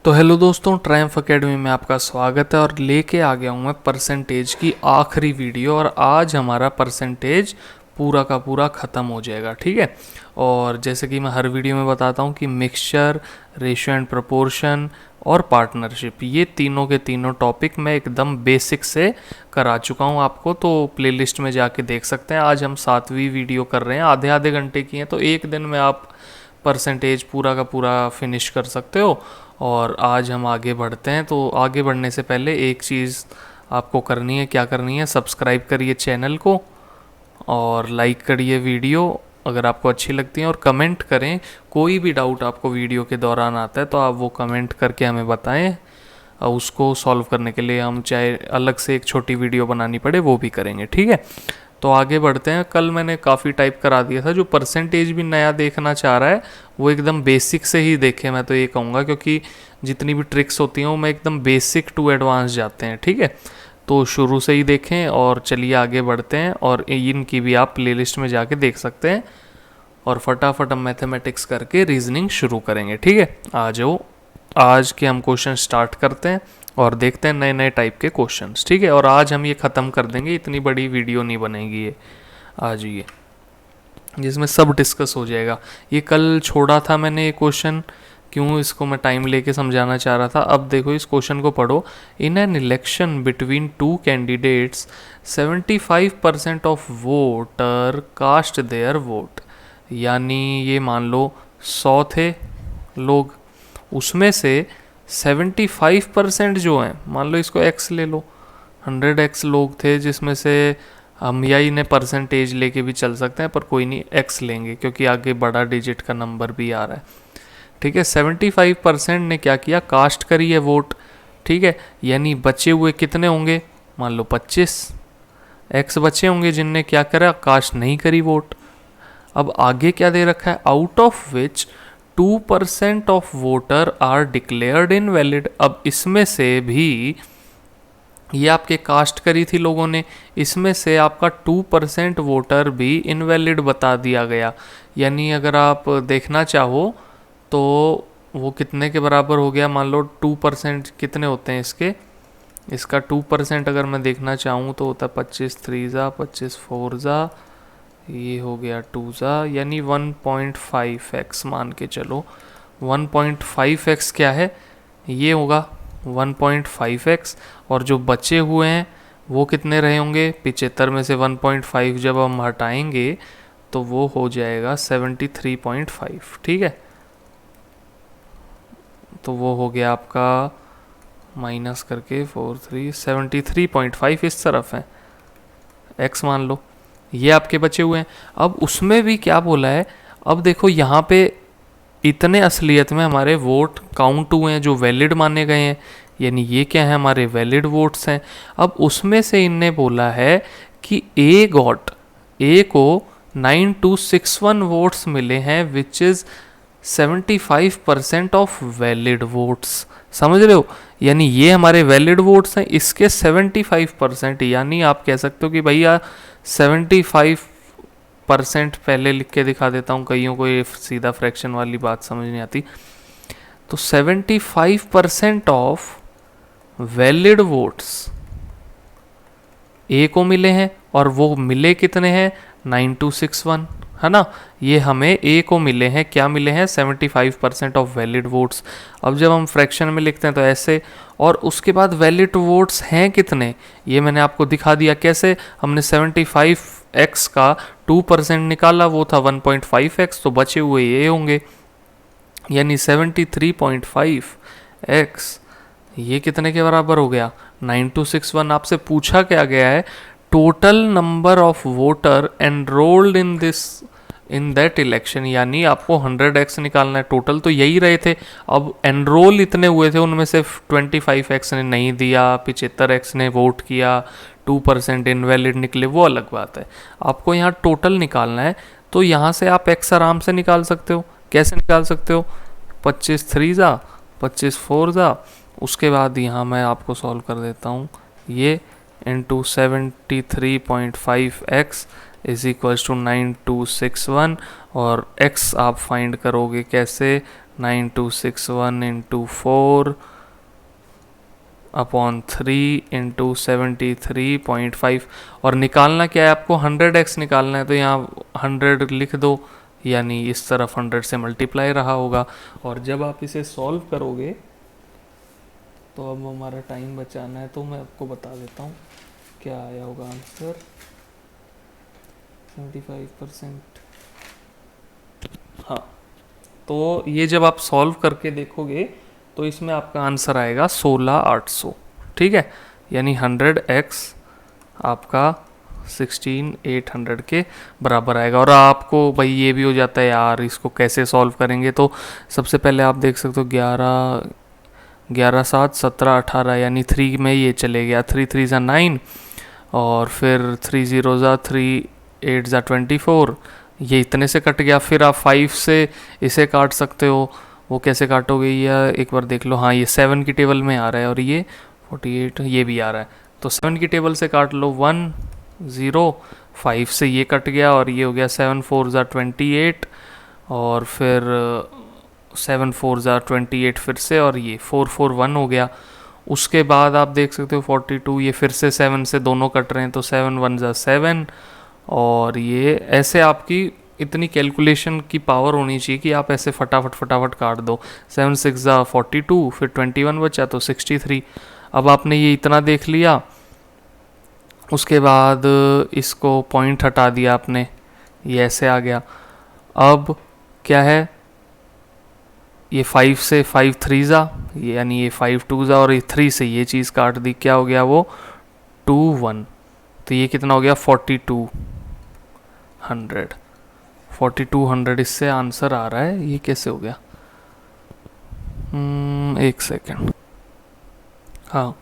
तो हेलो दोस्तों, Triumph academy में आपका स्वागत है और लेके आ गया हूँ मैं परसेंटेज की आखिरी वीडियो। और आज हमारा परसेंटेज पूरा का पूरा ख़त्म हो जाएगा, ठीक है। और जैसे कि मैं हर वीडियो में बताता हूँ कि मिक्सचर, रेशियो एंड प्रोपोर्शन और पार्टनरशिप, ये तीनों के तीनों टॉपिक मैं एकदम बेसिक से करा चुका हूँ आपको, तो प्लेलिस्ट में जाके देख सकते हैं। आज हम 7वीं वीडियो कर रहे हैं, आधे आधे घंटे की है, तो एक दिन में आप परसेंटेज पूरा का पूरा फिनिश कर सकते हो। और आज हम आगे बढ़ते हैं। तो आगे बढ़ने से पहले एक चीज़ आपको करनी है, क्या करनी है, सब्सक्राइब करिए चैनल को और लाइक करिए वीडियो अगर आपको अच्छी लगती है, और कमेंट करें। कोई भी डाउट आपको वीडियो के दौरान आता है तो आप वो कमेंट करके हमें बताएं, और उसको सॉल्व करने के लिए हम चाहे अलग से एक छोटी वीडियो बनानी पड़े वो भी करेंगे, ठीक है। तो आगे बढ़ते हैं। कल मैंने काफ़ी टाइप करा दिया था। जो परसेंटेज भी नया देखना चाह रहा है वो एकदम बेसिक से ही देखे, मैं तो ये कहूँगा, क्योंकि जितनी भी ट्रिक्स होती हैं वो मैं एकदम बेसिक टू एडवांस जाते हैं, ठीक है। तो शुरू से ही देखें और चलिए आगे बढ़ते हैं। और इनकी भी आप प्लेलिस्ट में जाके देख सकते हैं। और फटाफट हम मैथमेटिक्स करके रीजनिंग शुरू करेंगे, ठीक है। आ जाओ, आज के हम क्वेश्चन स्टार्ट करते हैं और देखते हैं नए नए टाइप के क्वेश्चंस, ठीक है। और आज हम ये ख़त्म कर देंगे, इतनी बड़ी वीडियो नहीं बनेगी ये आज, ये जिसमें सब डिस्कस हो जाएगा। ये कल छोड़ा था मैंने ये क्वेश्चन, क्यों इसको मैं टाइम लेके समझाना चाह रहा था। अब देखो इस क्वेश्चन को पढ़ो। In an election between two candidates 75% of voter cast their vote. यानी ये मान लो 100 थे लोग, उसमें से 75% जो हैं, मान लो इसको x ले लो, 100x लोग थे, जिसमें से हम या इन्हें परसेंटेज लेके भी चल सकते हैं, पर कोई नहीं, x लेंगे क्योंकि आगे बड़ा डिजिट का नंबर भी आ रहा है, ठीक है। 75% ने क्या किया, कास्ट करी है वोट, ठीक है। यानी बचे हुए कितने होंगे, मान लो 25 x बचे होंगे जिनने क्या करा, कास्ट नहीं करी वोट। अब आगे क्या दे रखा है, out of which 2% of voter are declared invalid. अब इसमें से भी, ये आपके कास्ट करी थी लोगों ने, इसमें से आपका 2% वोटर भी इनवैलिड बता दिया गया। यानी अगर आप देखना चाहो तो वो कितने के बराबर हो गया, मान लो 2% कितने होते हैं इसके, इसका 2% अगर मैं देखना चाहूँ तो होता है 25 3 25 4, ये हो गया 2, यानी 1.5x मान के चलो। 1.5x क्या है, ये होगा 1.5x। और जो बचे हुए हैं वो कितने रहे होंगे, 75 में से 1.5 जब हम हटाएंगे तो वो हो जाएगा 73.5, ठीक है। तो वो हो गया आपका माइनस करके 73.5 इस तरफ है, x मान लो, ये आपके बचे हुए हैं। अब उसमें भी क्या बोला है, अब देखो यहाँ पे इतने असलियत में हमारे वोट काउंट हुए हैं जो वैलिड माने गए हैं, यानी ये क्या है, हमारे वैलिड वोट्स हैं। अब उसमें से इनने बोला है कि ए को 9261 वोट्स मिले हैं, which is 75% of valid votes. समझ रहे हो, यानी ये हमारे वैलिड वोट्स हैं, इसके 75%, यानी आप कह सकते हो कि भैया 75% पहले लिख के दिखा देता हूँ, कईयों को ये सीधा फ्रैक्शन वाली बात समझ नहीं आती। तो 75% ऑफ वैलिड वोट्स ए को मिले हैं, और वो मिले कितने हैं, 9261, है ना। ये हमें ए को मिले हैं, क्या मिले हैं, 75% ऑफ वैलिड वोट्स। अब जब हम फ्रैक्शन में लिखते हैं तो ऐसे, और उसके बाद वैलिड वोट्स हैं कितने, ये मैंने आपको दिखा दिया कैसे। हमने 75x का 2% निकाला, वो था 1.5x, तो बचे हुए ये होंगे, यानी 73.5x ये कितने के बराबर हो गया, 9261। आपसे पूछा क्या गया है, total number of voter enrolled in that election, यानी आपको 100x निकालना है। टोटल तो यही रहे थे, अब एनरोल इतने हुए थे, उनमें से 25x ने नहीं दिया, 75x ने वोट किया, 2% इनवैलिड निकले, वो अलग बात है। आपको यहाँ टोटल निकालना है, तो यहाँ से आप x आराम से निकाल सकते हो। कैसे निकाल सकते हो, 25 3 25 4, उसके बाद यहाँ मैं आपको सॉल्व कर देता हूँ, ये into 73.5x is equals to 9261, और x आप फाइंड करोगे कैसे, 9261 इंटू 4 अपॉन 3 इंटू 73.5। और निकालना क्या है आपको, 100x निकालना है, तो यहाँ 100 लिख दो, यानी इस तरफ 100 से मल्टीप्लाई रहा होगा। और जब आप इसे सॉल्व करोगे तो अब हमारा टाइम बचाना है, तो मैं आपको बता देता हूँ क्या आया होगा आंसर। 75%। हाँ, तो ये जब आप सॉल्व करके देखोगे तो इसमें आपका आंसर आएगा 16,800। ठीक है, यानी 100x आपका 16,800 के बराबर आएगा। और आपको भाई ये भी हो जाता है यार, इसको कैसे सॉल्व करेंगे, तो सबसे पहले आप देख सकते हो 11 7 17 18, यानी 3 में ये चले गया, 3 3 ज़ा 9, और फिर 3 0 ज़ा 3 8 ज़ा 24, ये इतने से कट गया। फिर आप 5 से इसे काट सकते हो, वो कैसे काटोगे या एक बार देख लो। हाँ, ये 7 की टेबल में आ रहा है, और ये 48 ये भी आ रहा है, तो 7 की टेबल से काट लो 1 0, 5 से ये कट गया, और ये हो गया 7 4 ज़ा 28, और फिर 7 4 ज़ा 28 फिर से, और ये 4 4 1 हो गया। उसके बाद आप देख सकते हो 42, ये फिर से 7 से दोनों कट रहे हैं, तो 7 1 ज़ा 7, और ये ऐसे आपकी इतनी कैलकुलेशन की पावर होनी चाहिए कि आप ऐसे फटाफट काट दो। 7 6 ज़ा 42, फिर 21 बचा तो 63। अब आपने ये इतना देख लिया, उसके बाद इसको पॉइंट हटा दिया आपने, ये ऐसे आ गया। अब क्या है, ये 5 से 5 3 ज़ा, यानी ये 5 2 ज़ा, और ये 3 से ये चीज़ काट दी, क्या हो गया वो 2 1, तो ये कितना हो गया 4200। इससे आंसर आ रहा है, ये कैसे हो गया, एक सेकेंड। हाँ,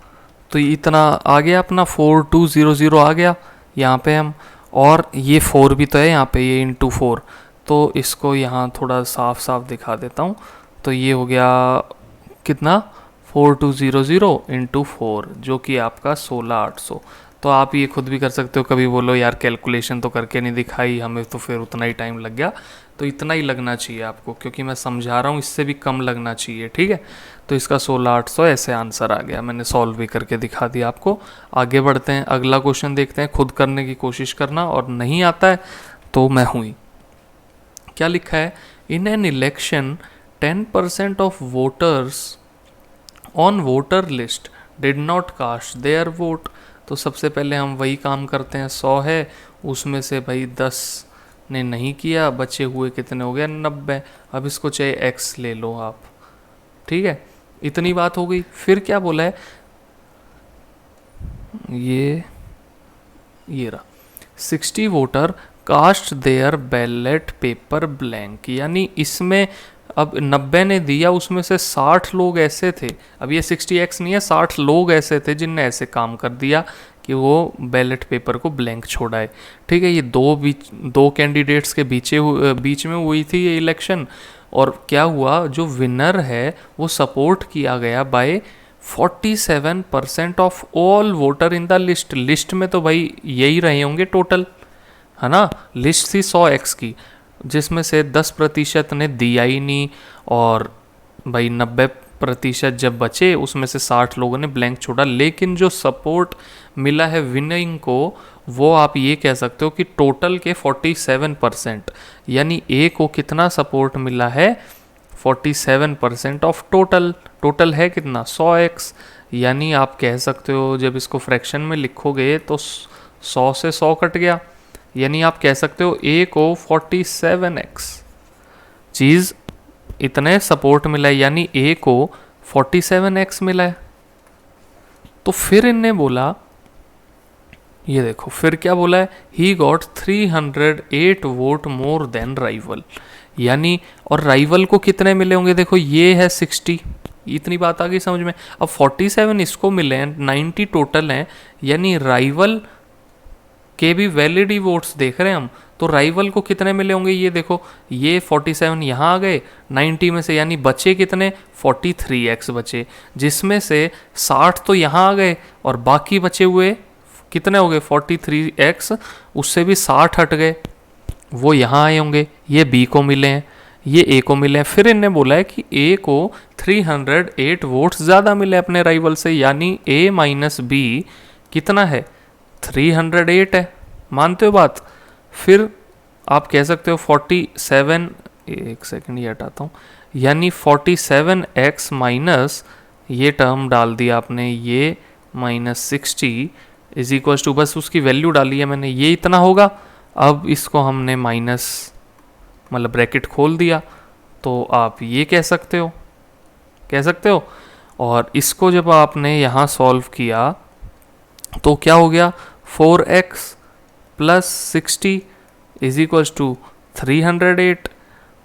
तो ये इतना आ गया अपना 4200 आ गया यहाँ पे हम, और ये 4 भी तो है यहाँ पे, ये इंटू 4, तो इसको यहाँ थोड़ा साफ साफ दिखा देता हूँ। तो ये हो गया कितना 4200 इंटू 4, जो कि आपका 16,800। तो आप ये खुद भी कर सकते हो, कभी बोलो यार कैलकुलेशन तो करके नहीं दिखाई हमें, तो फिर उतना ही टाइम लग गया, तो इतना ही लगना चाहिए आपको, क्योंकि मैं समझा रहा हूँ, इससे भी कम लगना चाहिए। ठीक है, तो इसका 16,800 ऐसे आंसर आ गया, मैंने सॉल्व भी करके दिखा दिया आपको। आगे बढ़ते हैं, अगला क्वेश्चन देखते हैं, खुद करने की कोशिश करना, और नहीं आता है तो मैं हूँ ही। क्या लिखा है, in an election 10% of voters on voter list did not cast their vote. तो सबसे पहले हम वही काम करते हैं, 100 है, उसमें से भाई 10 ने नहीं किया, बचे हुए कितने हो गए 90। अब इसको चाहे x ले लो आप, ठीक है, इतनी बात हो गई। फिर क्या बोला है, ये रहा 60 voter cast their ballot paper blank, यानी इसमें अब 90 ने दिया, उसमें से 60 लोग ऐसे थे, अब ये 60x नहीं है, 60 लोग ऐसे थे जिनने ऐसे काम कर दिया कि वो बैलेट पेपर को ब्लैंक छोड़ा है। ठीक है, ये दो कैंडिडेट्स के बीच में हुई थी ये इलेक्शन, और क्या हुआ, जो विनर है वो सपोर्ट किया गया by 47% of all voter in the list. List में तो भाई यही रहे होंगे टोटल, है ना, लिस्ट थी 100x की, जिसमें से 10% ने दिया ही नहीं, और भाई 90% जब बचे उसमें से 60 लोगों ने ब्लैंक छोड़ा। लेकिन जो सपोर्ट मिला है विनिंग को, वो आप ये कह सकते हो कि टोटल के 47%, यानी ए को कितना सपोर्ट मिला है 47% ऑफ टोटल है कितना 100x, यानी आप कह सकते हो जब इसको फ्रैक्शन में लिखोगे तो 100 से 100 कट गया, यानी आप कह सकते हो ए को 47x चीज़ इतने सपोर्ट मिला है, यानी ए को 47x मिला है। तो फिर इनने बोला, ये देखो फिर क्या बोला है, he got 308 vote more than rival, यानी और राइवल को कितने मिले होंगे, देखो ये है 60, इतनी बात आ गई समझ में। अब 47 इसको मिले हैं, 90 टोटल हैं, यानी राइवल के भी वैलिड ही वोट्स देख रहे हैं हम, तो राइवल को कितने मिले होंगे, ये देखो ये 47 यहाँ आ गए 90 में से, यानी बचे कितने 43x बचे, जिसमें से 60 तो यहाँ आ गए, और बाकी बचे हुए कितने हो गए 43x, उससे भी 60 हट गए, वो यहाँ आए होंगे, ये बी को मिले हैं, ये ए को मिले। फिर इनने बोला है कि ए को 308 वोट्स ज़्यादा मिले अपने राइवल से, यानी ए माइनस बी कितना है, 308 है। मानते हो बात? फिर आप कह सकते हो 47, एक सेकंड ये हटाता हूँ, यानी 47x माइनस ये टर्म डाल दिया आपने, ये माइनस 60 इज इक्वल टू, बस उसकी वैल्यू डाली है मैंने, ये इतना होगा। अब इसको हमने माइनस मतलब ब्रैकेट खोल दिया, तो आप ये कह सकते हो। और इसको जब आपने यहाँ सॉल्व किया तो क्या हो गया, 4x plus 60 is equal to 308।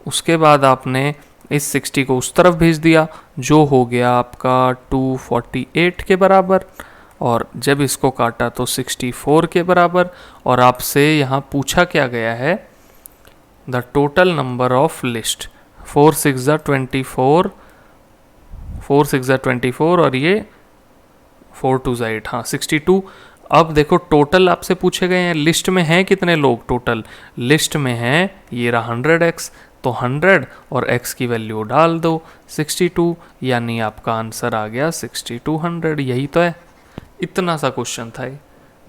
उसके बाद आपने इस 60 को उस तरफ भेज दिया, जो हो गया आपका 248 के बराबर, और जब इसको काटा तो 64 के बराबर। और आपसे यहाँ पूछा क्या गया है, the total number of list, 4 6 24, 4 6 24 और ये 4 2 8, हाँ 62। अब देखो टोटल आपसे पूछे गए हैं, लिस्ट में हैं कितने लोग, टोटल लिस्ट में हैं ये रहा 100x, तो 100 और x की वैल्यू डाल दो 62, यानी आपका आंसर आ गया 6200। यही तो है, इतना सा क्वेश्चन था ये,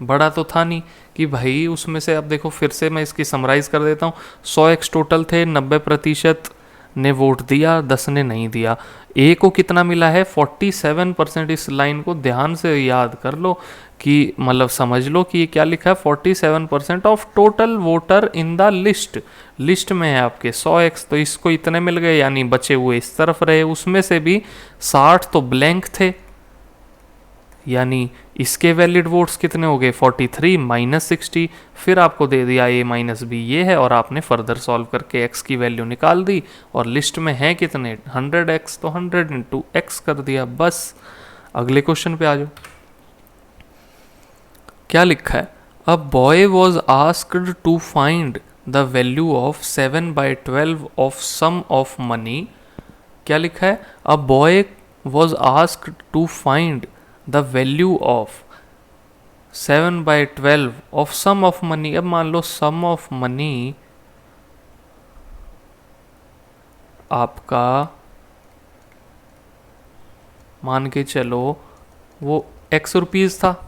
बड़ा तो था नहीं कि भाई उसमें से। अब देखो फिर से मैं इसकी समराइज कर देता हूँ, 100x टोटल थे, 90% ने वोट दिया, 10 ने नहीं दिया। ए को कितना मिला है, 47%। इस लाइन को ध्यान से याद कर लो कि मतलब समझ लो कि ये क्या लिखा है, 47% of total voter in the list. List में है आपके 100x, तो इसको इतने मिल गए, यानी बचे हुए इस तरफ रहे, उसमें से भी 60 तो ब्लैंक थे, यानी इसके वैलिड वोट्स कितने हो गए, 43 माइनस 60। फिर आपको दे दिया a माइनस बी ये है, और आपने फर्दर सॉल्व करके x की वैल्यू निकाल दी, और लिस्ट में है कितने 100x, तो 100 इंटू एक्स कर दिया। बस अगले क्वेश्चन पे आ जाओ, क्या लिखा है, a boy was asked to find the value of 7/12 of sum of money. क्या लिखा है, a boy was asked to find the value of 7/12 of sum of money. अब मान लो सम ऑफ मनी आपका मान के चलो वो x रुपीज़ था।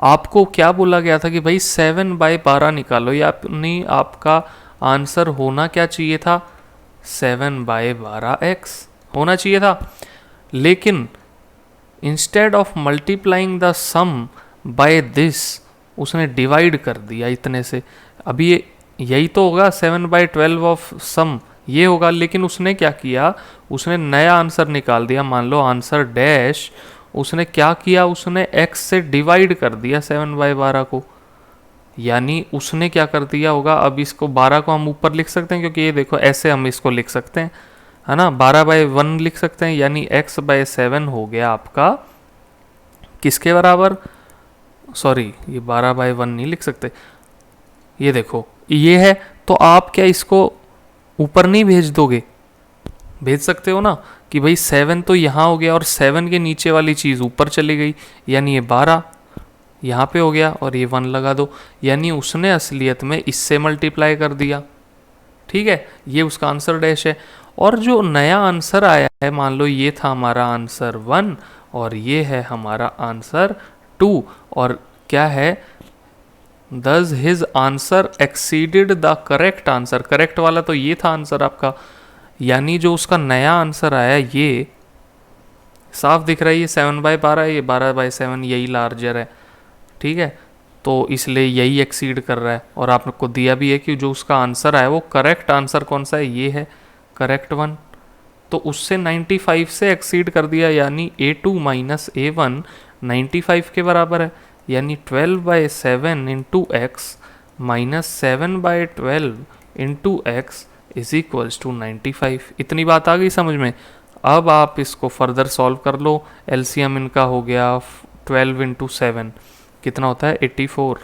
आपको क्या बोला गया था कि भाई 7/12 निकालो, यानी आपका आंसर होना क्या चाहिए था, 7/12x होना चाहिए था। लेकिन instead of multiplying the sum by this, उसने डिवाइड कर दिया इतने से। अभी यही तो होगा 7/12 ऑफ सम, ये होगा। लेकिन उसने क्या किया, उसने नया आंसर निकाल दिया, मान लो आंसर डैश। उसने क्या किया, उसने x से डिवाइड कर दिया 7/12 को, यानी उसने क्या कर दिया होगा। अब इसको 12 को हम ऊपर लिख सकते हैं, क्योंकि ये देखो ऐसे हम इसको लिख सकते हैं, है ना, 12/1 लिख सकते हैं, यानी x/7 हो गया आपका किसके बराबर, सॉरी ये 12/1 नहीं लिख सकते, ये देखो ये है। तो आप क्या इसको ऊपर नहीं भेज दोगे, भेज सकते हो ना, कि भाई 7 तो यहाँ हो गया और 7 के नीचे वाली चीज़ ऊपर चली गई, यानी ये 12 यहाँ पे हो गया और ये 1 लगा दो, यानी उसने असलियत में इससे मल्टीप्लाई कर दिया। ठीक है, ये उसका आंसर डैश है। और जो नया आंसर आया है, मान लो ये था हमारा आंसर 1 और ये है हमारा आंसर 2, और क्या है, Thus his answer exceeded the correct answer। Correct वाला तो ये था आंसर आपका, यानी जो उसका नया आंसर आया ये साफ दिख रहा है, ये 7/12 है, ये 12/7, यही लार्जर है। ठीक है, तो इसलिए यही एक्सीड कर रहा है। और आपको दिया भी है कि जो उसका आंसर आया वो करेक्ट आंसर कौन सा है, ये है करेक्ट 1, तो उससे 95 से एक्सीड कर दिया, यानी A2 माइनस A1 95 के बराबर है, यानी 12/7 into x minus 7/12 into x is equals to 95। इतनी बात आ गई समझ में। अब आप इसको फर्दर सॉल्व कर लो, एलसीएम इनका हो गया 12 इंटू 7 कितना होता है 84,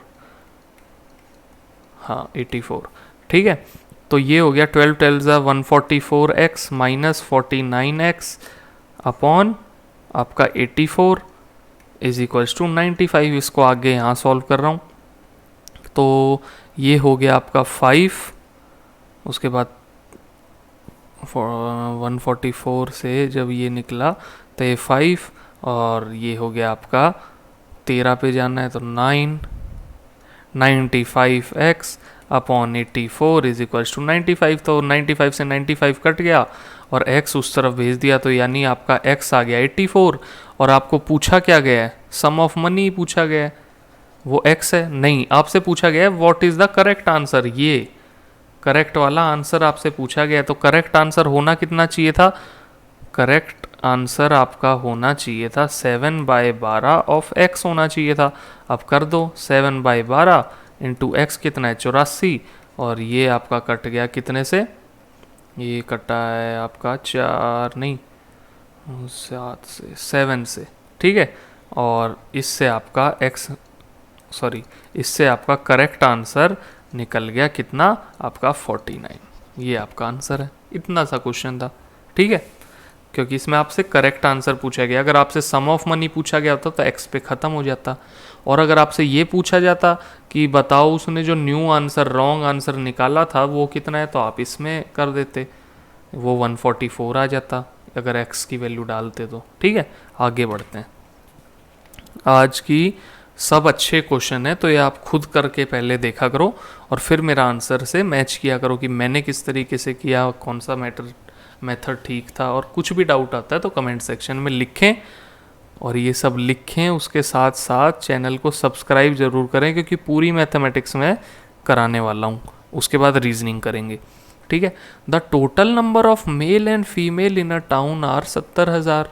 हाँ 84। ठीक है, तो ये हो गया 12 12 144x माइनस 49x अपॉन आपका 84 इज इक्वल्स टू 95। इसको आगे यहाँ सॉल्व कर रहा हूँ, तो ये हो गया आपका 5, उसके बाद 144 से जब ये निकला तो ये 5 और ये हो गया आपका 13 पे जाना है तो 9, 95x upon 84 is equals to 95। तो 95 से 95 कट गया और x उस तरफ भेज दिया, तो यानी आपका x आ गया 84। और आपको पूछा क्या गया है, सम ऑफ मनी पूछा गया है, वो x है नहीं, आपसे पूछा गया है what is the correct answer. ये करेक्ट वाला आंसर आपसे पूछा गया है, तो करेक्ट आंसर होना कितना चाहिए था, करेक्ट आंसर आपका होना चाहिए था 7/12 ऑफ x होना चाहिए था। अब कर दो 7/12 इंटू एक्स कितना है 84, और ये आपका कट गया कितने से, ये कटा है आपका 4 नहीं 7 से 7 से, ठीक है। और इससे आपका x सॉरी इससे आपका करेक्ट आंसर निकल गया कितना आपका 49। ये आपका आंसर है, इतना सा क्वेश्चन था, ठीक है। क्योंकि इसमें आपसे करेक्ट आंसर पूछा गया, अगर आपसे सम ऑफ मनी पूछा गया होता तो एक्स पे ख़त्म हो जाता। और अगर आपसे ये पूछा जाता कि बताओ उसने जो न्यू आंसर रॉन्ग आंसर निकाला था वो कितना है, तो आप इसमें कर देते, वो 144 आ जाता अगर एक्स की वैल्यू डालते तो, ठीक है। आगे बढ़ते हैं, आज की सब अच्छे क्वेश्चन है तो ये आप खुद करके पहले देखा करो और फिर मेरा आंसर से मैच किया करो कि मैंने किस तरीके से किया, कौन सा मेथड ठीक था। और कुछ भी डाउट आता है तो कमेंट सेक्शन में लिखें, और ये सब लिखें उसके साथ साथ चैनल को सब्सक्राइब ज़रूर करें, क्योंकि पूरी मैथमेटिक्स में कराने वाला हूँ, उसके बाद रीजनिंग करेंगे, ठीक है। The total number of male and female in a town are 70,000।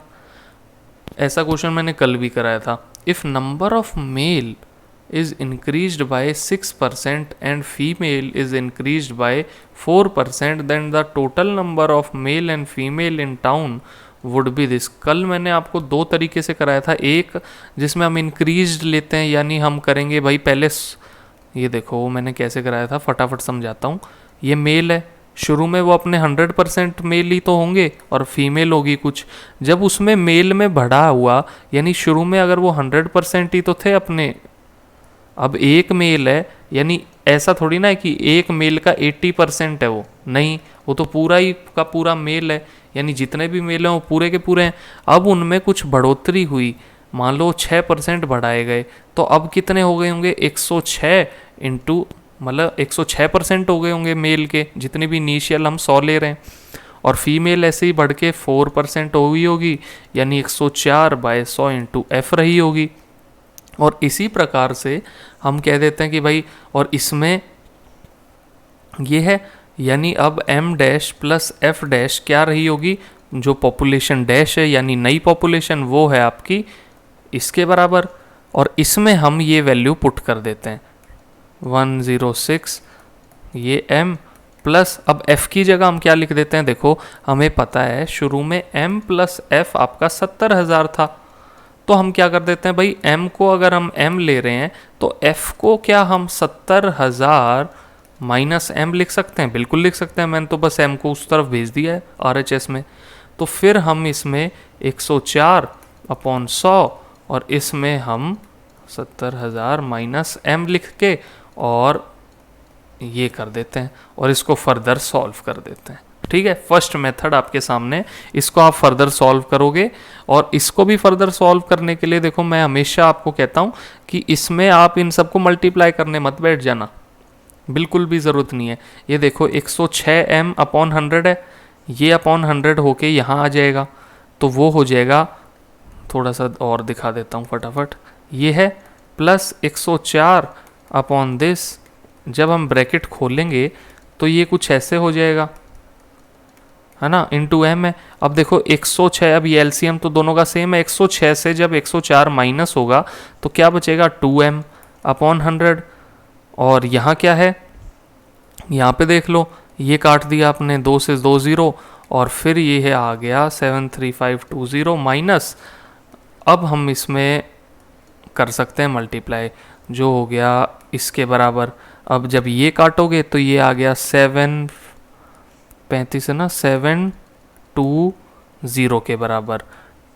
ऐसा क्वेश्चन मैंने कल भी कराया था। If number of male is increased by 6% and female is increased by 4%, then the total number of male and female in town would be this। कल मैंने आपको दो तरीके से कराया था, एक जिसमें हम इंक्रीज लेते हैं, यानी हम करेंगे भाई पहले, ये देखो मैंने कैसे कराया था, फटाफट समझाता हूँ। ये मेल है, शुरू में वो अपने 100% मेल ही तो होंगे और फीमेल होगी कुछ, जब उसमें मेल में बढ़ा हुआ, यानी शुरू में अगर वो 100% ही तो थे अपने, अब एक मेल है, यानी ऐसा थोड़ी ना है कि एक मेल का 80% है, वो नहीं, वो तो पूरा ही का पूरा मेल है, यानी जितने भी मेल हैं वो पूरे के पूरे हैं। अब उनमें कुछ बढ़ोतरी हुई, मान लो 6% बढ़ाए गए, तो अब कितने हो गए होंगे 106 इंटू, मतलब 106% हो गए होंगे मेल के, जितने भी इनिशियल हम 100 ले रहे हैं, और फीमेल ऐसे ही बढ़ के 4% हुई होगी, यानी 104/100 इंटू एफ रही होगी। और इसी प्रकार से हम कह देते हैं कि भाई, और इसमें ये है, यानी अब m dash plus f dash क्या रही होगी, जो पॉपुलेशन डैश है यानी नई पॉपुलेशन, वो है आपकी इसके बराबर, और इसमें हम ये वैल्यू पुट कर देते हैं 106, ये m प्लस, अब f की जगह हम क्या लिख देते हैं, देखो हमें पता है शुरू में m प्लस f आपका 70,000 था, तो हम क्या कर देते हैं भाई, m को अगर हम m ले रहे हैं तो f को क्या हम 70,000 माइनस m लिख सकते हैं, बिल्कुल लिख सकते हैं, मैंने तो बस m को उस तरफ भेज दिया है RHS में। तो फिर हम इसमें 104/100 और इसमें हम 70,000 माइनस m लिख के और ये कर देते हैं, और इसको फर्दर सॉल्व कर देते हैं, ठीक है। फर्स्ट मेथड आपके सामने, इसको आप फर्दर सॉल्व करोगे, और इसको भी फर्दर सॉल्व करने के लिए देखो मैं हमेशा आपको कहता हूँ कि इसमें आप इन सबको मल्टीप्लाई करने मत बैठ जाना, बिल्कुल भी ज़रूरत नहीं है। ये देखो 106m/100 है, ये अपॉन 100 होके यहाँ आ जाएगा, तो वो हो जाएगा, थोड़ा सा और दिखा देता हूँ फटाफट, ये है प्लस 104/this, जब हम ब्रैकेट खोलेंगे तो ये कुछ ऐसे हो जाएगा, है ना, इंटू m है। अब देखो 106, अब ये एलसीएम तो दोनों का सेम है, 106 से जब 104 माइनस होगा तो क्या बचेगा 2m/100, और यहाँ क्या है, यहाँ पे देख लो, ये काट दिया आपने, 2 से 2 0, और फिर ये है आ गया 73520 माइनस, अब हम इसमें कर सकते हैं मल्टीप्लाई, जो हो गया इसके बराबर। अब जब ये काटोगे तो ये आ गया 735 है ना, 720 के बराबर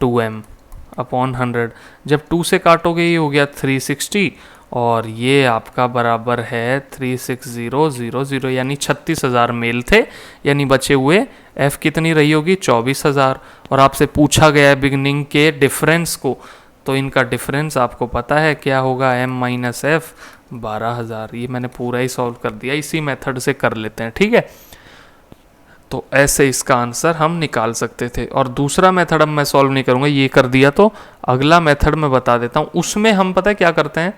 2m/100। जब 2 से काटोगे ये हो गया 360, और ये आपका बराबर है 36000, यानी 36,000 मेल थे, यानी बचे हुए एफ कितनी रही होगी 24,000, और आपसे पूछा गया है बिगनिंग के डिफरेंस को, तो इनका डिफरेंस आपको पता है क्या होगा, एम माइनस एफ 12,000। ये मैंने पूरा ही सॉल्व कर दिया, इसी मेथड से कर लेते हैं, ठीक है। तो ऐसे इसका आंसर हम निकाल सकते थे। और दूसरा मेथड अब मैं सॉल्व नहीं करूंगा, ये कर दिया, तो अगला मेथड मैं बता देता हूँ। उसमें हम पता है क्या करते हैं,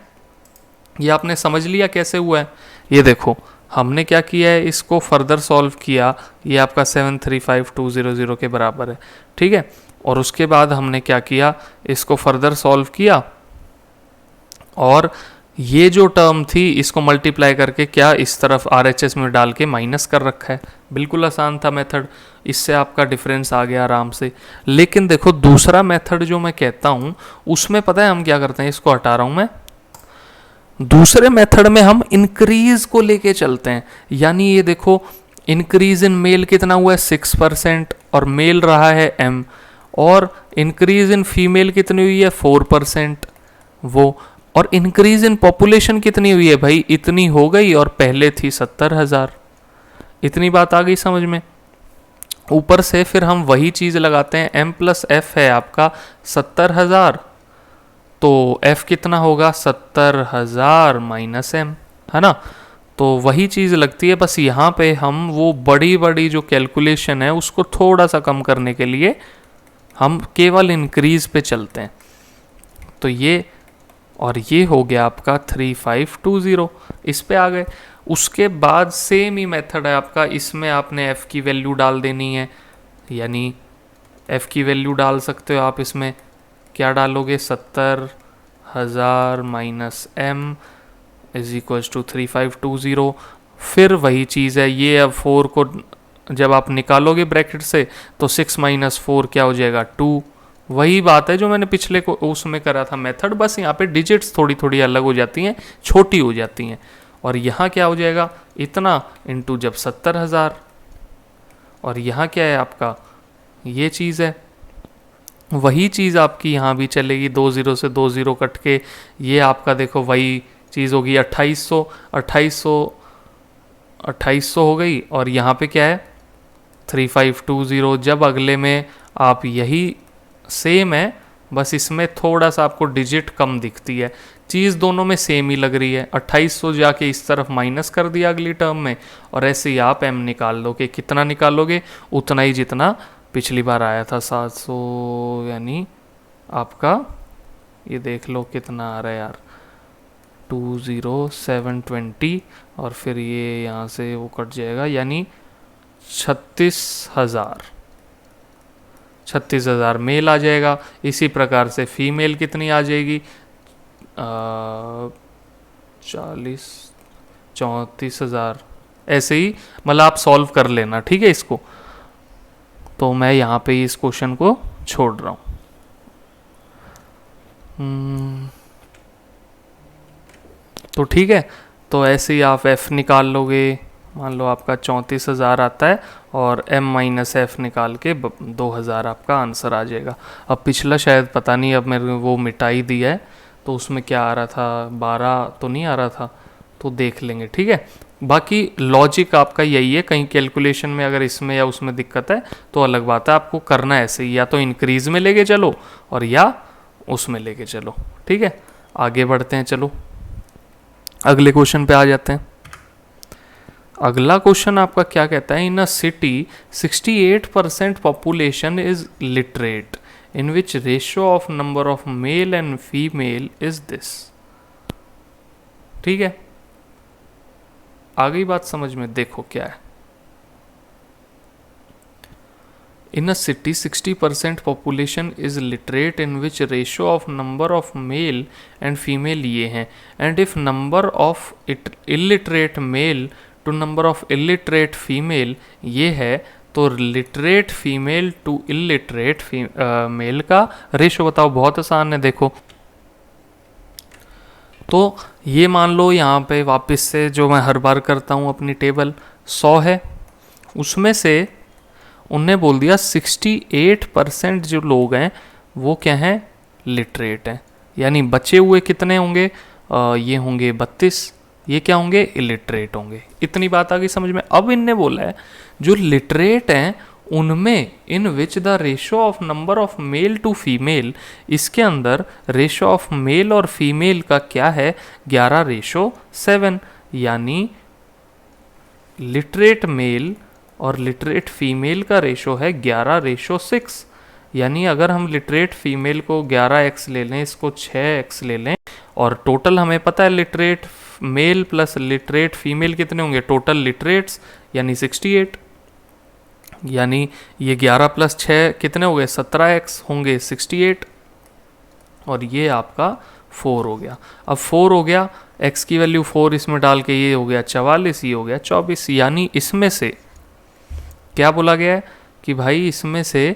ये आपने समझ लिया कैसे हुआ है। ये देखो हमने क्या किया है, इसको फर्दर सॉल्व किया, ये आपका 735200 के बराबर है, ठीक है। और उसके बाद हमने क्या किया, इसको फर्दर सॉल्व किया, और ये जो टर्म थी इसको मल्टीप्लाई करके क्या इस तरफ RHS में डाल के माइनस कर रखा है। बिल्कुल आसान था मेथड, इससे आपका डिफरेंस आ गया आराम से। लेकिन देखो दूसरा मेथड जो मैं कहता हूँ उसमें पता है हम क्या करते हैं, इसको हटा रहा हूँ मैं। दूसरे मेथड में हम इंक्रीज को लेके चलते हैं, यानी ये देखो इंक्रीज इन मेल कितना हुआ है 6%, और मेल रहा है m, और इंक्रीज इन फीमेल कितनी हुई है 4% वो, और इंक्रीज इन पॉपुलेशन कितनी हुई है भाई, इतनी हो गई, और पहले थी 70,000। इतनी बात आ गई समझ में। ऊपर से फिर हम वही चीज लगाते हैं, m प्लस एफ है आपका 70,000, तो f कितना होगा 70,000 माइनस m, है ना। तो वही चीज़ लगती है, बस यहाँ पे हम वो बड़ी बड़ी जो कैलकुलेशन है उसको थोड़ा सा कम करने के लिए हम केवल इंक्रीज पे चलते हैं। तो ये और ये हो गया आपका 3520, इस पे आ गए। उसके बाद सेम ही मेथड है आपका, इसमें आपने f की वैल्यू डाल देनी है, यानी f की वैल्यू डाल सकते हो आप। इसमें क्या डालोगे, 70,000 minus m is equals to 3520। फिर वही चीज़ है, ये अब 4 को जब आप निकालोगे ब्रैकेट से तो 6 माइनस 4 क्या हो जाएगा 2। वही बात है जो मैंने पिछले को उसमें करा था मेथड, बस यहाँ पे डिजिट्स थोड़ी थोड़ी अलग हो जाती हैं, छोटी हो जाती हैं। और यहाँ क्या हो जाएगा, इतना इंटू जब 70,000, और यहाँ क्या है आपका ये चीज़ है, वही चीज़ आपकी यहाँ भी चलेगी, 2 0 से 2 0 कट के ये आपका देखो वही चीज़ होगी 2800 हो गई। और यहाँ पे क्या है 3520। जब अगले में आप यही सेम है, बस इसमें थोड़ा सा आपको डिजिट कम दिखती है, चीज़ दोनों में सेम ही लग रही है। 2800 जाके इस तरफ माइनस कर दिया अगली टर्म में, और ऐसे ही आप m निकाल लोगे। कितना निकालोगे, उतना ही जितना पिछली बार आया था 700, यानी आपका ये देख लो कितना आ रहा है यार 20720, और फिर ये यहाँ से वो कट जाएगा, यानी 36,000 मेल आ जाएगा। इसी प्रकार से फीमेल कितनी आ जाएगी 34,000। ऐसे ही मतलब आप सॉल्व कर लेना, ठीक है इसको। तो मैं यहाँ पे इस क्वेश्चन को छोड़ रहा हूँ। तो ठीक है, तो ऐसे ही आप f निकाल लोगे। मान लो आपका 34,000 आता है, और m माइनस एफ निकाल के 2,000 आपका आंसर आ जाएगा। अब पिछला शायद पता नहीं, अब मेरे वो मिटा ही दिया है, तो उसमें क्या आ रहा था 12 तो नहीं आ रहा था, तो देख लेंगे, ठीक है। बाकी लॉजिक आपका यही है, कहीं कैलकुलेशन में अगर इसमें या उसमें दिक्कत है तो अलग बात है, आपको करना ऐसे ही, या तो इंक्रीज में लेके चलो और या उसमें लेके चलो, ठीक है। आगे बढ़ते हैं, चलो अगले क्वेश्चन पे आ जाते हैं। अगला क्वेश्चन आपका क्या कहता है, in a city 68% population is literate, in which ratio of number of male and female is this. ठीक है, आ गई बात समझ में। देखो क्या है, in a city 60% population is literate, in which ratio of number of male and female ये हैं, and if number of illiterate male to number of illiterate female ये है, तो literate female to illiterate male का ratio बताओ। बहुत आसान है, देखो तो ये मान लो यहाँ पे वापस से जो मैं हर बार करता हूँ अपनी टेबल 100 है, उसमें से उनने बोल दिया 68% जो लोग हैं वो क्या हैं, लिटरेट हैं, यानी बचे हुए कितने होंगे, ये होंगे 32, ये क्या होंगे, इलिटरेट होंगे। इतनी बात आ गई समझ में। अब इनने बोला है जो लिटरेट हैं उनमें in which the ratio of number of male to female, इसके अंदर रेशो ऑफ मेल और फीमेल का क्या है 11:7, यानी लिटरेट मेल और लिटरेट फीमेल का रेशो है 11:6। यानी अगर हम लिटरेट फीमेल को 11x ले लें, इसको 6x ले लें, और टोटल हमें पता है literate male plus literate female कितने होंगे, टोटल लिटरेट्स यानी 68, यानी ये 11 + 6 कितने हो गए 17x होंगे 68, और ये आपका 4 हो गया। अब 4 हो गया, x की वैल्यू 4 इसमें डाल के ये हो गया 44, ये हो गया 24, यानी इसमें से क्या बोला गया है कि भाई इसमें से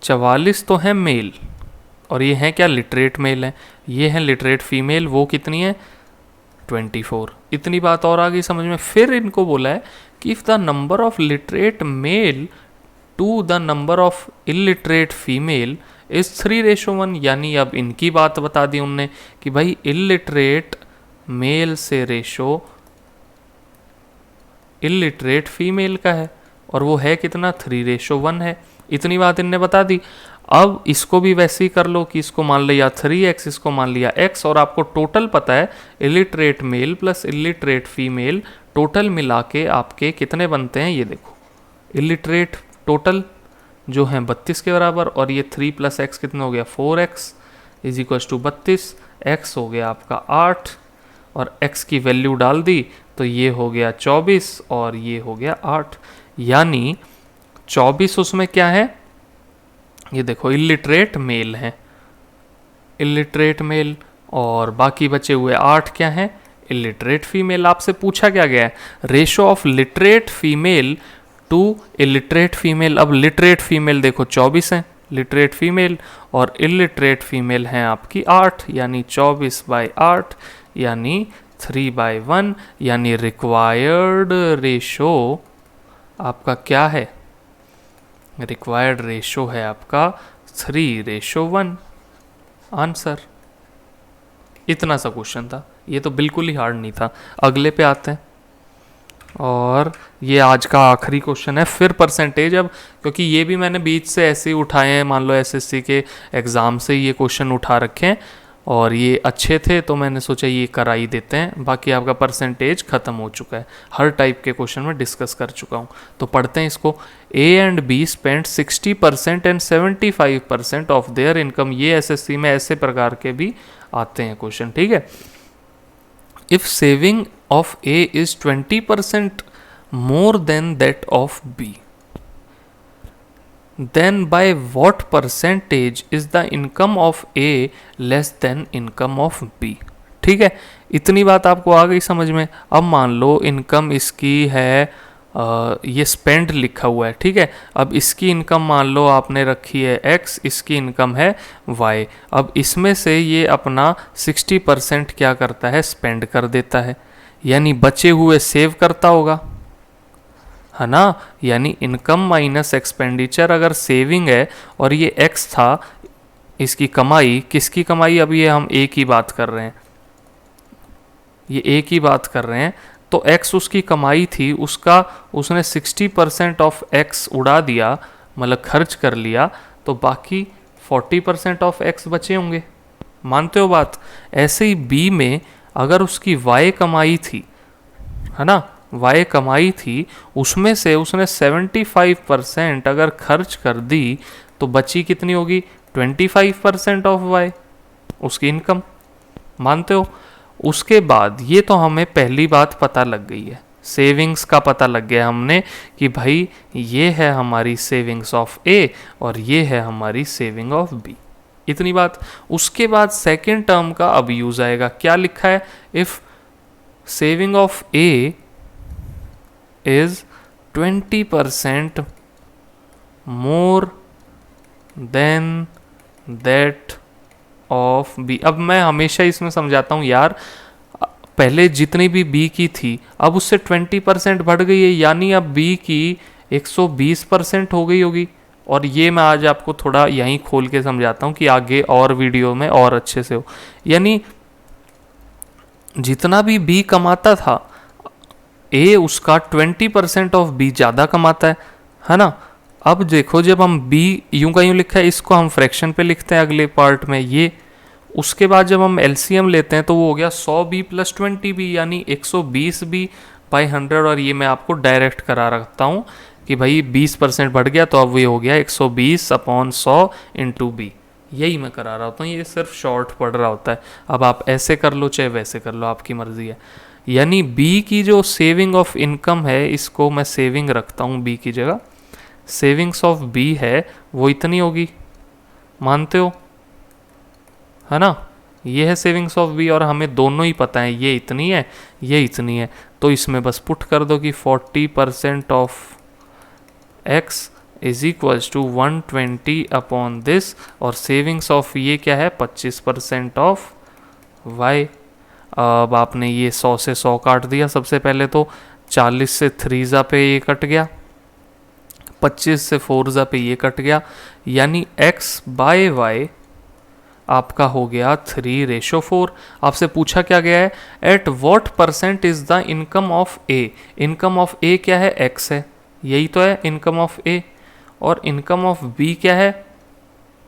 44 तो है मेल, और ये हैं क्या लिटरेट मेल हैं, ये हैं लिटरेट फीमेल, वो कितनी है 24। इतनी बात और आ गई समझ में। फिर इनको बोला है कि if the number of literate male to the number of illiterate female is 3:1, यानी अब इनकी बात बता दी उनने कि भाई इलिटरेट मेल से रेशो इलिटरेट फीमेल का है, और वो है कितना 3:1 है। इतनी बात इनने बता दी। अब इसको भी वैसे ही कर लो कि इसको मान लिया 3x, इसको मान लिया x, और आपको टोटल पता है illiterate male plus illiterate female total मिला के आपके कितने बनते हैं, ये देखो इलिटरेट टोटल जो है 32 के बराबर, और ये 3 + x कितना हो गया 4x is equals to 32, x हो गया आपका 8, और x की वैल्यू डाल दी तो ये हो गया 24 और ये हो गया 8, यानी 24 उसमें क्या है, ये देखो इलिटरेट मेल है, इलिटरेट मेल, और बाकी बचे हुए 8 क्या हैं इलिटरेट फीमेल। आपसे पूछा क्या गया है ratio of literate female to illiterate female. अब लिटरेट फीमेल देखो 24 हैं लिटरेट फीमेल, और इलिटरेट फीमेल हैं आपकी 8, यानी 24/8 यानी 3/1, यानी रिक्वायर्ड रेशो आपका क्या है, रिक्वायर्ड रेशो है आपका 3:1। आंसर। इतना सा क्वेश्चन था, ये तो बिल्कुल ही हार्ड नहीं था। अगले पे आते हैं, और ये आज का आखिरी क्वेश्चन है। फिर परसेंटेज, अब क्योंकि ये भी मैंने बीच से ऐसे ही उठाए हैं, मान लो एसएससी के एग्ज़ाम से ये क्वेश्चन उठा रखे हैं और ये अच्छे थे तो मैंने सोचा ये करा ही देते हैं। बाकी आपका परसेंटेज ख़त्म हो चुका है, हर टाइप के क्वेश्चन में डिस्कस कर चुका हूँ। तो पढ़ते हैं इसको। A and be spend 60% and 75% of their income. ये एसएससी में ऐसे प्रकार के भी आते हैं क्वेश्चन, ठीक है। If saving of A is 20% more than that of B, then by what percentage is the income of A less than income of B। ठीक है, इतनी बात आपको आ गई समझ में। अब मान लो इनकम इसकी है ये स्पेंड लिखा हुआ है, ठीक है। अब इसकी इनकम मान लो आपने रखी है X, इसकी इनकम है Y। अब इसमें से ये अपना 60% क्या करता है स्पेंड कर देता है, यानी बचे हुए सेव करता होगा, है ना। यानी इनकम माइनस एक्सपेंडिचर अगर सेविंग है और ये एक्स था इसकी कमाई, किसकी कमाई, अब ये हम ए की बात कर रहे हैं, ये ए की बात कर रहे हैं, तो एक्स उसकी कमाई थी, उसका उसने 60% ऑफ एक्स उड़ा दिया, मतलब खर्च कर लिया, तो बाकी 40% ऑफ एक्स बचे होंगे। मानते हो बात। ऐसे ही बी में अगर उसकी वाई कमाई थी, है ना, वाई कमाई थी, उसमें से उसने 75% अगर खर्च कर दी तो बची कितनी होगी 25% ऑफ वाई उसकी इनकम। मानते हो। उसके बाद ये तो हमें पहली बात पता लग गई है, सेविंग्स का पता लग गया हमने कि भाई ये है हमारी सेविंग्स ऑफ ए और ये है हमारी सेविंग ऑफ बी। इतनी बात। उसके बाद सेकेंड टर्म का अब यूज आएगा। क्या लिखा है, if saving of A is 20% more than that of B। अब मैं हमेशा इसमें समझाता हूँ यार, पहले जितनी भी B की थी अब उससे 20% बढ़ गई है, यानी अब B की 120% हो गई होगी। और ये मैं आज आपको थोड़ा यहीं खोल के समझाता हूँ कि आगे और वीडियो में और अच्छे से हो। यानी जितना भी B कमाता था ए उसका 20% ऑफ बी ज़्यादा कमाता है ना। अब देखो जब हम b यूं का यूं लिखा है, इसको हम फ्रैक्शन पे लिखते हैं अगले पार्ट में ये। उसके बाद जब हम एलसीएम लेते हैं तो वो हो गया 100b प्लस 20b यानी 120b बाई 100, और ये मैं आपको डायरेक्ट करा रखता हूँ कि भाई 20% बढ़ गया तो अब ये हो गया 120/100 इंटू बी। यही मैं करा रहा होता हूँ, ये सिर्फ शॉर्ट पढ़ रहा होता है। अब आप ऐसे कर लो चाहे वैसे कर लो, आपकी मर्जी है। यानी बी की जो सेविंग ऑफ इनकम है, इसको मैं सेविंग रखता हूँ बी की जगह, सेविंग्स ऑफ बी है वो इतनी होगी, मानते हो, है ना। ये है सेविंग्स ऑफ बी और हमें दोनों ही पता है, ये इतनी है ये इतनी है, तो इसमें बस पुट कर दो कि 40% of x is equals to 120 upon this, और सेविंग्स ऑफ ये क्या है 25% ऑफ वाई। अब आपने ये 100 से 100 काट दिया सबसे पहले, तो 40 से 3 पे ये कट गया, 25 से 4 पे ये कट गया, यानी x बाय वाई आपका हो गया 3:4। आपसे पूछा क्या गया है, at what percent is the income of A. Income of A क्या है, x है, यही तो है इनकम ऑफ ए, और इनकम ऑफ बी क्या है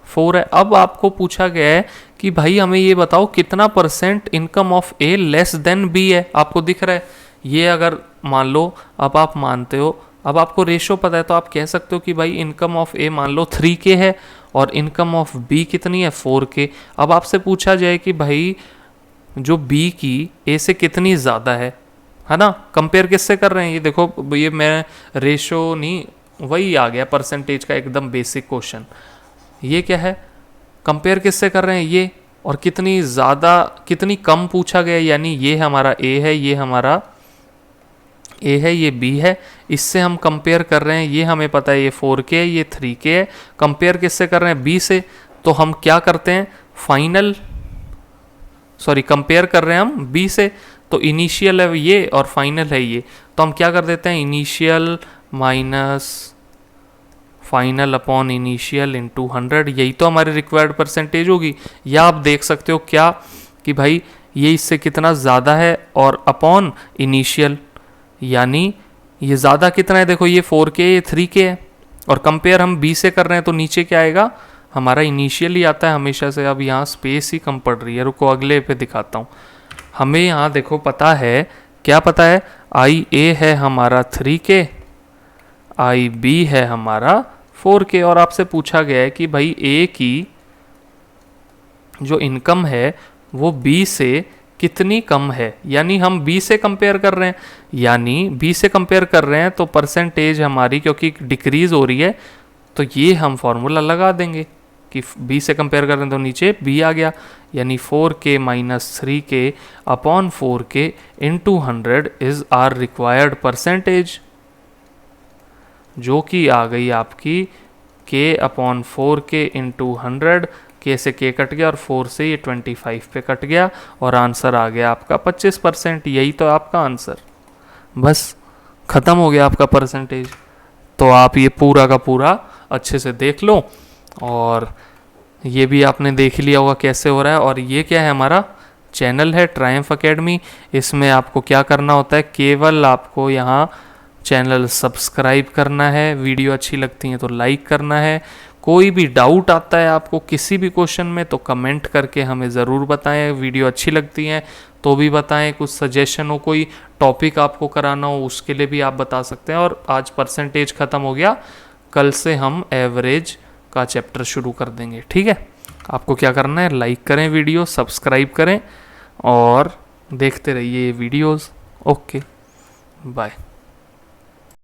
4 है। अब आपको पूछा गया है कि भाई हमें ये बताओ कितना percent income of A less than B है। आपको दिख रहा है ये, अगर मान लो अब आप मानते हो, अब आपको रेशो पता है तो आप कह सकते हो कि भाई इनकम ऑफ ए मान लो 3K है और इनकम ऑफ बी कितनी है 4K। अब आपसे पूछा जाए कि भाई जो बी की ए से कितनी ज़्यादा है ना, कंपेयर किससे कर रहे हैं, ये देखो ये मैं रेशो नहीं, वही आ गया परसेंटेज का एकदम बेसिक क्वेश्चन। ये क्या है, कंपेयर किससे कर रहे हैं ये, और कितनी ज़्यादा कितनी कम पूछा गया, यानी ये हमारा ए है, ये हमारा ए है, ये बी है, इससे हम कंपेयर कर रहे हैं। ये हमें पता है ये 4K है, ये 3K है, कंपेयर किससे कर रहे हैं बी से, तो हम क्या करते हैं कंपेयर कर रहे हैं हम बी से, तो इनिशियल है ये और फाइनल है ये, तो हम क्या कर देते हैं initial minus final upon initial into 100, यही तो हमारी रिक्वायर्ड परसेंटेज होगी। या आप देख सकते हो क्या कि भाई ये इससे कितना ज़्यादा है और अपॉन इनिशियल, यानी ये ज़्यादा कितना है, देखो ये 4K ये 3K है, और कंपेयर हम बी से कर रहे हैं तो नीचे क्या आएगा हमारा इनिशियल ही आता है हमेशा से। अब यहाँ स्पेस ही कम पड़ रही है, रुको अगले पे दिखाता हूँ। हमें यहाँ देखो पता है, क्या पता है, आई ए है हमारा 3K, आई बी है हमारा 4K, और आपसे पूछा गया है कि भाई ए की जो इनकम है वो बी से कितनी कम है, यानी हम बी से कंपेयर कर रहे हैं, यानी बी से कंपेयर कर रहे हैं तो परसेंटेज हमारी क्योंकि डिक्रीज हो रही है, तो ये हम फॉर्मूला लगा देंगे कि बी से कंपेयर कर रहे हैं तो नीचे बी आ गया, यानी 4K minus 3K upon 4K into 100 is are required percentage, जो कि आ गई आपकी K upon 4K into 100। K से K कट गया और 4 से ये 25 पे कट गया, और आंसर आ गया आपका 25%। यही तो आपका आंसर, बस ख़त्म हो गया आपका परसेंटेज। तो आप ये पूरा का पूरा अच्छे से देख लो, और ये भी आपने देख लिया होगा कैसे हो रहा है। और ये क्या है, हमारा चैनल है ट्रायम्फ एकेडमी। इसमें आपको क्या करना होता है, केवल आपको यहाँ चैनल सब्सक्राइब करना है, वीडियो अच्छी लगती है तो लाइक करना है। कोई भी डाउट आता है आपको किसी भी क्वेश्चन में तो कमेंट करके हमें ज़रूर बताएं, वीडियो अच्छी लगती है तो भी बताएं, कुछ सजेशन हो, कोई टॉपिक आपको कराना हो उसके लिए भी आप बता सकते हैं। और आज परसेंटेज ख़त्म हो गया, कल से हम एवरेज का चैप्टर शुरू कर देंगे, ठीक है। आपको क्या करना है, लाइक करें वीडियो, सब्सक्राइब करें और देखते रहिए वीडियोज़। Okay bye.